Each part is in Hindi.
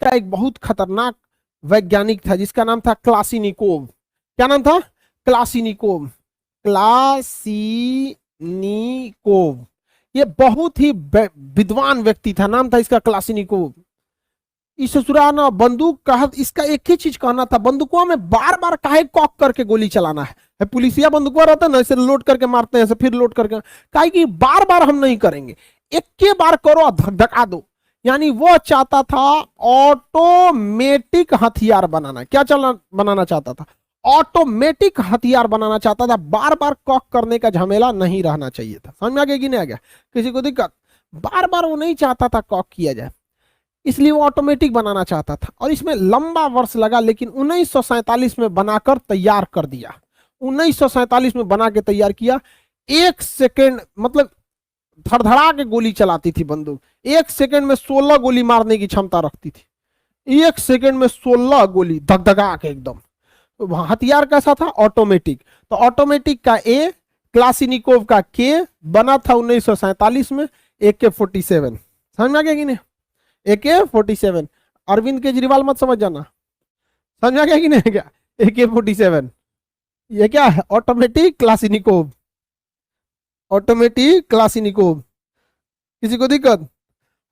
का एक बहुत खतरनाक वैज्ञानिक था जिसका नाम था क्लासीनिकोव। क्या नाम था? क्लासीनिकोव। क्लासीनिकोव। ये बहुत ही विद्वान व्यक्ति था, नाम था इसका क्लासीनिकोव। इस ससुरा ना बंदूक का, इसका एक ही चीज कहना था, बंदूकों में बार बार काहे कॉक करके गोली चलाना है। पुलिसिया बंदूकों रहता है ना, ऐसे लोड करके मारते हैं, ऐसे फिर लोड करके, काहे कि बार बार हम नहीं करेंगे, एक के बार करो, धक दो। यानी वो चाहता था ऑटोमेटिक हथियार बनाना। क्या बनाना चाहता था? ऑटोमेटिक हथियार बनाना चाहता था। बार बार कॉक करने का झमेला नहीं रहना चाहिए था। समझ में आ गया कि नहीं आ गया? किसी को दिक्कत? बार बार वो नहीं चाहता था कॉक किया जाए, इसलिए वो ऑटोमेटिक बनाना चाहता था। और इसमें लंबा वर्ष लगा, लेकिन 1947 में बनाकर तैयार कर दिया। 1947 में बना के तैयार किया। एक सेकेंड, मतलब धड़धड़ा के गोली चलाती थी बंदूक। एक सेकेंड में 16 गोली मारने की क्षमता रखती थी। एक सेकेंड में 16 गोली धकधका के एकदम। तो हथियार कैसा था? ऑटोमेटिक। तो ऑटोमेटिक का ए, क्लासीनिकोव का के, बना था 1947 में AK-47। समझ में आ गया कि नहीं? AK-47। अरविंद केजरीवाल मत समझ जाना। समझ में आ गया कि नहीं? क्या AK-47 ये क्या है? ऑटोमेटिक क्लासीनिकोव। ऑटोमेटिक क्लासीनिकोव। किसी को दिक्कत?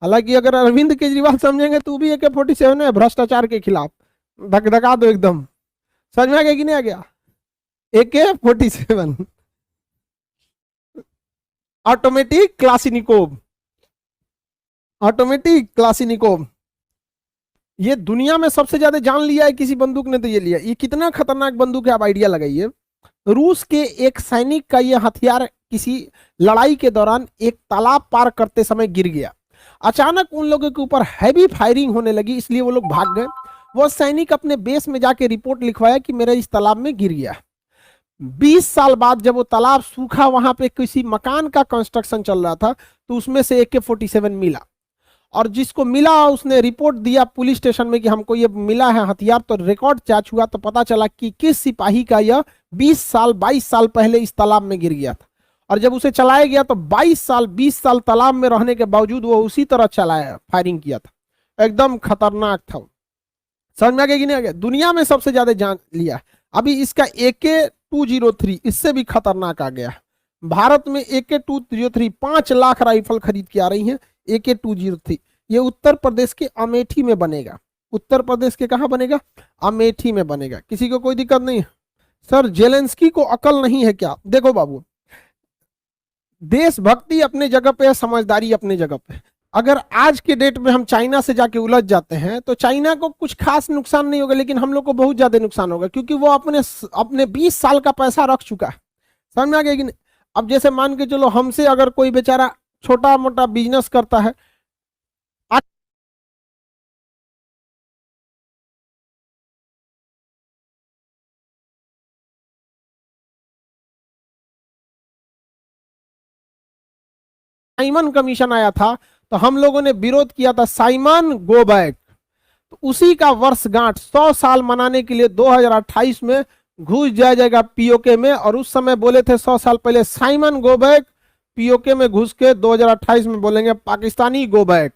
हालांकि अगर अरविंद केजरीवाल समझेंगे तो भी AK-47 है, भ्रष्टाचार के खिलाफ, धकधका दो एकदम। समझ में आ गया कि नहीं आ गया? AK-47 automatic क्लासीनिकोव। ऑटोमेटिक क्लासीनिकोव ये दुनिया में सबसे ज्यादा जान लिया है किसी बंदूक ने तो ये लिया। ये कितना खतरनाक बंदूक है, आप आइडिया लगाइए। रूस के एक सैनिक का यह हथियार किसी लड़ाई के दौरान एक तालाब पार करते समय गिर गया। अचानक उन लोगों के ऊपर हैवी फायरिंग होने लगी, इसलिए वो लोग भाग गए। वो सैनिक अपने बेस में जाके रिपोर्ट लिखवाया कि मेरा इस तालाब में गिर गया। 20 साल बाद जब वो तालाब सूखा, वहां पे किसी मकान का कंस्ट्रक्शन चल रहा था, तो उसमें से AK-47 मिला। और जिसको मिला उसने रिपोर्ट दिया पुलिस स्टेशन में कि हमको ये मिला है हथियार। तो रिकॉर्ड जांच हुआ तो पता चला कि किस सिपाही का यह 22 साल पहले इस तालाब में गिर गया था। और जब उसे चलाया गया तो 20 साल तालाब में रहने के बावजूद वो उसी तरह चलाया, फायरिंग किया था। एकदम खतरनाक था। समझ में आ गया कि नहीं आ गया? दुनिया में सबसे ज्यादा जान लिया। अभी इसका AK-203 इससे भी खतरनाक आ गया। भारत में AK-203 5 लाख राइफल खरीद के आ रही है। AK-203 ये उत्तर प्रदेश के अमेठी में बनेगा। उत्तर प्रदेश के कहां बनेगा? अमेठी में बनेगा। किसी को कोई दिक्कत नहीं है? सर जेलेंस्की को अकल नहीं है क्या? देखो बाबू, देशभक्ति अपने जगह पे है, समझदारी अपने जगह पे है। अगर आज के डेट में हम चाइना से जाके उलझ जाते हैं तो चाइना को कुछ खास नुकसान नहीं होगा, लेकिन हम लोग को बहुत ज्यादा नुकसान होगा, क्योंकि वो अपने 20 साल का पैसा रख चुका है। समझ में आ गया कि नहीं? अब जैसे मान के चलो, हमसे अगर कोई बेचारा छोटा मोटा बिजनेस करता है, साइमन कमीशन आया था तो हम लोगों ने विरोध किया था, साइमन गो बैक। तो उसी का वर्षगांठ 100 साल मनाने के लिए 2028 में घुस जाएगा पीओके में। और उस समय बोले थे 100 साल पहले साइमन गो बैक, पीओके में घुस के 2028 में बोलेंगे पाकिस्तानी गो बैक।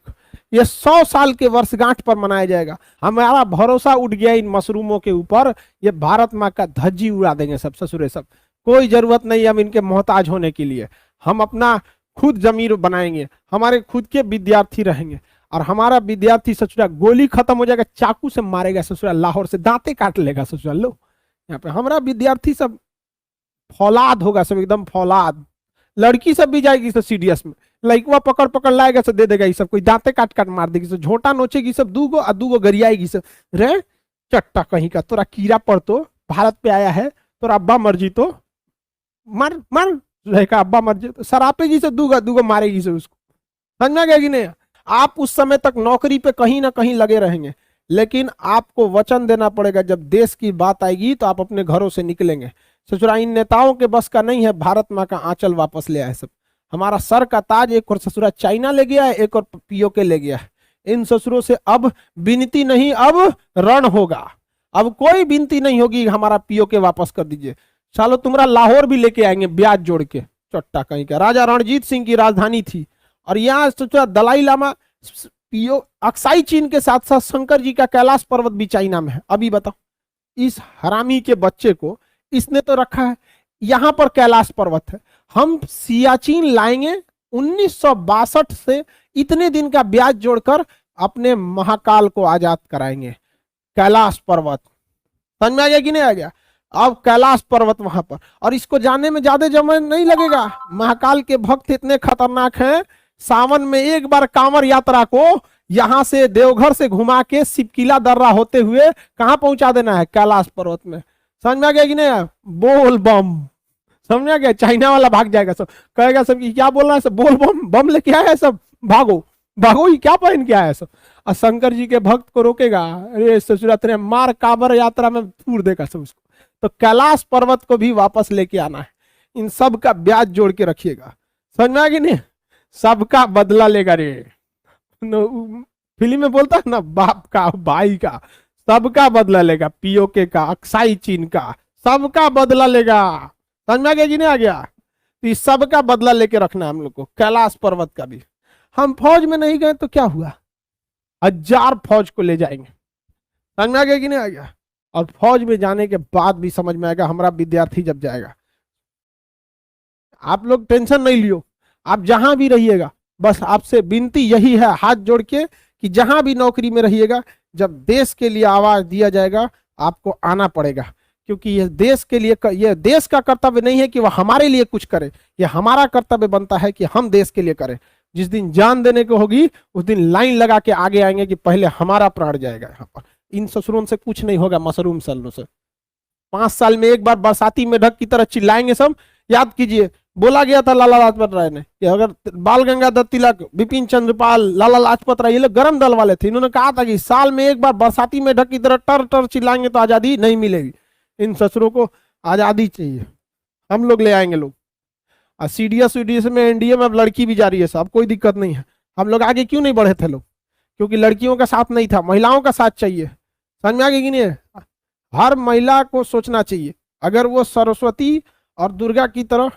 ये 100 साल के वर्षगांठ पर मनाया जाएगा। हमारा भरोसा उठ गया इन मशरूमों के ऊपर। ये भारत माँ का धज्जी उड़ा देंगे सब ससुरे सब। कोई जरूरत नहीं हम इनके मोहताज होने के लिए। हम अपना खुद जमीर बनाएंगे, हमारे खुद के विद्यार्थी रहेंगे। और हमारा विद्यार्थी ससुरा गोली खत्म हो जाएगा, चाकू से मारेगा ससुरा, लाहौर से दांते काट लेगा ससुरा। लो यहाँ पे हमारा विद्यार्थी सब फौलाद होगा, सब एकदम फौलाद। लड़की सब भी जाएगी सब सीडीएस में, लड़कुआ पकड़ पकड़ लाएगा सब दे देगा, ये सब कोई दांते काट काट मार देगी, सब झोंटा नोचेगी सब, दूगो गरियाएगी सब। रे चट्टा कहीं का, तोरा कीड़ा पड़ तो भारत पे आया है, तोरा अब्बा मर्जी तो मर मर, का अब्बा मर्जी तो सरापेगी सब, दूगो मारेगी सब उसको। समझ में गया कि नहीं? आप उस समय तक नौकरी पे कहीं ना कहीं लगे रहेंगे, लेकिन आपको वचन देना पड़ेगा, जब देश की बात आएगी तो आप अपने घरों से निकलेंगे। ससुरा इन नेताओं के बस का नहीं है भारत माँ का आंचल वापस ले आए सब। हमारा सर का ताज एक और ससुरा चाइना ले गया है, एक और पीओके ले गया है। इन ससुरों से अब विनती नहीं, अब रण होगा। अब कोई विनती नहीं होगी हमारा पीओके वापस कर दीजिए। सालो तुम्हारा लाहौर भी लेके आएंगे ब्याज जोड़ के, चट्टा कहीं का। राजा रणजीत सिंह की राजधानी थी, और यहाँ सोचा दलाई लामा पीओ अक्साई चीन के साथ साथ शंकर जी का कैलाश पर्वत भी चाइना में है। अभी बताओ, इस हरामी के बच्चे को इसने तो रखा है, यहां पर कैलाश पर्वत है। हम सियाचिन लाएंगे 1962 से, इतने दिन का ब्याज जोड़कर अपने महाकाल को आजाद कराएंगे। कैलाश पर्वत समझ में आ गया कि नहीं आ गया? अब कैलाश पर्वत वहां पर, और इसको जाने में ज्यादा समय नहीं लगेगा। महाकाल के भक्त इतने खतरनाक हैं, सावन में एक बार कांवर यात्रा को यहां से देवघर से घुमा के सिपकिला दर्रा होते हुए कहां पहुंचा देना है? कैलाश पर्वत में। समझ में आ गया कि नहीं? बोल बम। समझ में आ गया? चाइना वाला भाग जाएगा, सब कहेगा सब कि क्या बोल रहा है, सब बोल बम, बम लेके आया है, सब भागो भागो, ये क्या पहन के आया है सब। और शंकर जी के भक्त को रोकेगा, अरे ससुरा तेरे मार कांवर यात्रा में फूर देगा सब उसको। तो कैलाश पर्वत को भी वापस लेके आना है। इन सब का ब्याज जोड़ के रखिएगा। समझ में आ गया नहीं? सबका बदला लेगा रे। फिल्म में बोलता है ना, बाप का भाई का सबका बदला लेगा, पीओके का, अक्साई चीन का, सबका बदला लेगा। समझ में आ गया कि नहीं आ गया? तो इस सबका बदला लेके रखना है हम लोग को, कैलाश पर्वत का भी। हम फौज में नहीं गए तो क्या हुआ? 1000 फौज को ले जाएंगे। समझ में आ गया कि नहीं आ गया? और फौज में जाने के बाद भी समझ में आएगा, हमारा विद्यार्थी जब जाएगा। आप लोग टेंशन नहीं लियो, आप जहां भी रहिएगा, बस आपसे विनती यही है हाथ जोड़ के कि जहां भी नौकरी में रहिएगा, जब देश के लिए आवाज दिया जाएगा आपको आना पड़ेगा। क्योंकि यह देश के लिए, यह देश का कर्तव्य नहीं है कि वह हमारे लिए कुछ करे, यह हमारा कर्तव्य बनता है कि हम देश के लिए करें। जिस दिन जान देने को होगी उस दिन लाइन लगा के आगे आएंगे कि पहले हमारा प्राण जाएगा। यहाँ पर इन ससुरों से कुछ नहीं होगा, मशरूम सल्लों से। 5 साल में एक बार बरसाती मेढक की तरह चिल्लाएंगे सब। याद कीजिए, बोला गया था लाला लाजपत राय ने कि अगर बाल गंगाधर तिलक, बिपिन चंद्रपाल, लाला लाजपत राय, ये लोग गर्म दल वाले थे, इन्होंने कहा था कि साल में एक बार बरसाती मेढक की तरह टर टर चिल्लाएंगे तो आजादी नहीं मिलेगी। इन ससुरों को आजादी चाहिए, हम लोग ले आएंगे लोग। और सीडीएस में, एनडीए में अब लड़की भी जा रही है, सब कोई दिक्कत नहीं है। हम लोग आगे क्यों नहीं बढ़े थे लोग? क्योंकि लड़कियों का साथ नहीं था, महिलाओं का साथ चाहिए। समझ में आ गया कि नहीं? हर महिला को सोचना चाहिए, अगर वो सरस्वती और दुर्गा की तरह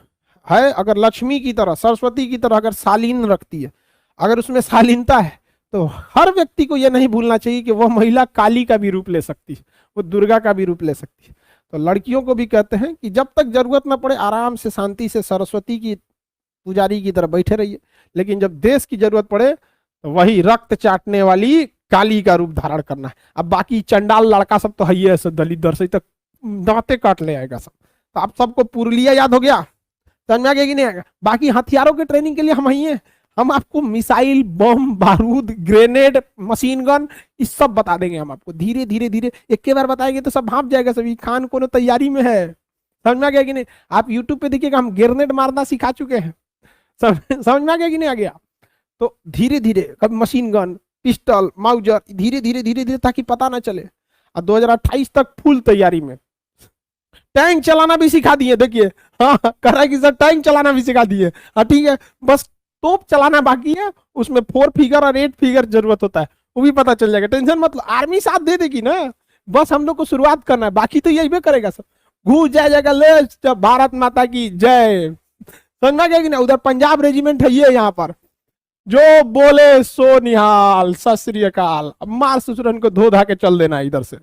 है, अगर लक्ष्मी की तरह, सरस्वती की तरह अगर शालीन रखती है, अगर उसमें शालीनता है, तो हर व्यक्ति को यह नहीं भूलना चाहिए कि वह महिला काली का भी रूप ले सकती है, वो दुर्गा का भी रूप ले सकती है। तो लड़कियों को भी कहते हैं कि जब तक जरूरत ना पड़े आराम से शांति से सरस्वती की पुजारी की तरह बैठे रहिए, लेकिन जब देश की जरूरत पड़े तो वही रक्त चाटने वाली काली का रूप धारण करना है। अब बाकी चंडाल लड़का सब तो है ही है, दलित दर्शी तक दांते काट ले आएगा सब। तो आप सबको पुरलिया याद हो गया? समझ में आ गया कि नहीं आएगा? बाकी हथियारों के ट्रेनिंग के लिए हम ही हैं, हम आपको मिसाइल, बम, बारूद, ग्रेनेड, मशीन गन, इस सब बता देंगे हम आपको। धीरे धीरे धीरे एक के बार बताएंगे तो सब भाप जाएगा सभी। खान को तैयारी में है। समझ में आ गया कि नहीं? आप यूट्यूब पे देखिएगा, हम ग्रेनेड मारना सिखा चुके हैं। समझ में आ गया कि नहीं आ गया? तो धीरे धीरे, कभी मशीन गन, पिस्टल, माउजर, धीरे धीरे धीरे धीरे, ताकि पता ना चले। और 2028 तक फुल तैयारी में। टैंक चलाना भी सिखा दिए, देखिए। हाँ, कह रहा है कि सर टैंक चलाना भी सिखा दिए। हाँ ठीक है, बस तोप चलाना बाकी है, उसमें 4 फिगर और 8 फिगर जरूरत होता है, वो भी पता चल जाएगा। टेंशन मत लो, आर्मी साथ दे देगी ना, बस हम लोग को शुरुआत करना है, बाकी तो यही भी करेगा सब। घूस जाएगा ले, भारत माता की जय। समझना क्या कि ना? उधर पंजाब रेजिमेंट है ये, यहाँ पर जो बोले सो निहाल, सत श्री अकाल। अब मार ससुरन को धो धा के चल देना इधर से।